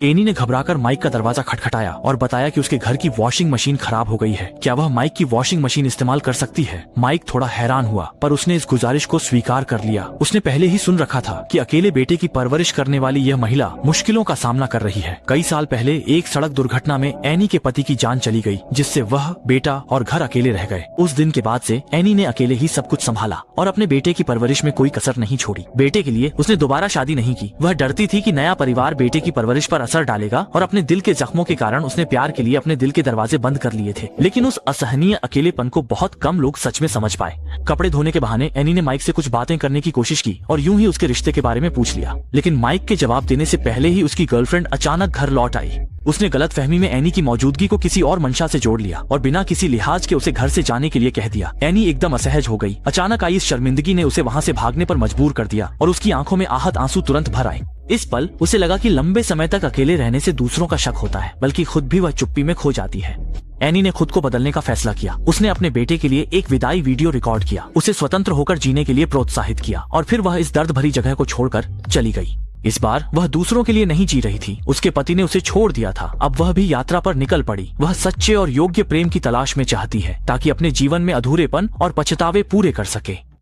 Any ने घबराकर mic का दरवाजा खटखटाया और बताया कि उसके घर की वॉशिंग मशीन खराब हो गई है। क्या वह माइक की वॉशिंग मशीन इस्तेमाल कर सकती है? माइक थोड़ा हैरान हुआ, पर उसने इस गुजारिश को स्वीकार कर लिया। उसने पहले ही सुन रखा था कि अकेले बेटे की परवरिश करने वाली यह महिला मुश्किलों का सामना कर रही है। कई साल पहले एक सड़क दुर्घटना में एनी के पति की जान चली गई, जिससे वह, बेटा और घर अकेले रह गए। उस दिन के बाद से एनी ने अकेले ही सब कुछ संभाला और अपने बेटे की परवरिश में कोई कसर नहीं छोड़ी। बेटे के लिए उसने दोबारा शादी नहीं की। वह डरती थी कि नया परिवार बेटे की परवरिश पर असर डालेगा और अपने दिल के जख्मों के कारण उसने प्यार के लिए अपने दिल के दरवाजे बंद कर लिए थे। लेकिन उस असहनीय अकेलेपन को बहुत कम लोग सच में समझ पाए। कपड़े धोने के बहाने एनी ने माइक से कुछ बातें करने की कोशिश की और यूं ही उसके रिश्ते के बारे में पूछ लिया। लेकिन माइक के जवाब देने से पहले ही उसकी गर्लफ्रेंड अचानक घर लौट आई। उसने गलतफहमी में एनी की मौजूदगी को किसी और मंशा से जोड़ लिया और बिना किसी लिहाज के उसे घर से जाने के लिए कह दिया। एनी एकदम असहज हो गई। अचानक आई इस शर्मिंदगी ने उसे वहाँ से भागने पर मजबूर कर दिया और उसकी आंखों में आहत आंसू तुरंत भर आए। इस पल उसे लगा कि लंबे समय तक अकेले रहने से दूसरों का शक होता है, बल्कि खुद भी वह चुप्पी में खो जाती है। एनी ने खुद को बदलने का फैसला किया। उसने अपने बेटे के लिए एक विदाई वीडियो रिकॉर्ड किया, उसे स्वतंत्र होकर जीने के लिए प्रोत्साहित किया और फिर वह इस दर्द भरी जगह को छोड़कर चली गई। इस बार वह दूसरों के लिए नहीं जी रही थी। उसके पति ने उसे छोड़ दिया था। अब वह भी यात्रा पर निकल पड़ी। वह सच्चे और योग्य प्रेम की तलाश में चाहती है, ताकि अपने जीवन में अधूरेपन और पछतावे पूरे कर सके।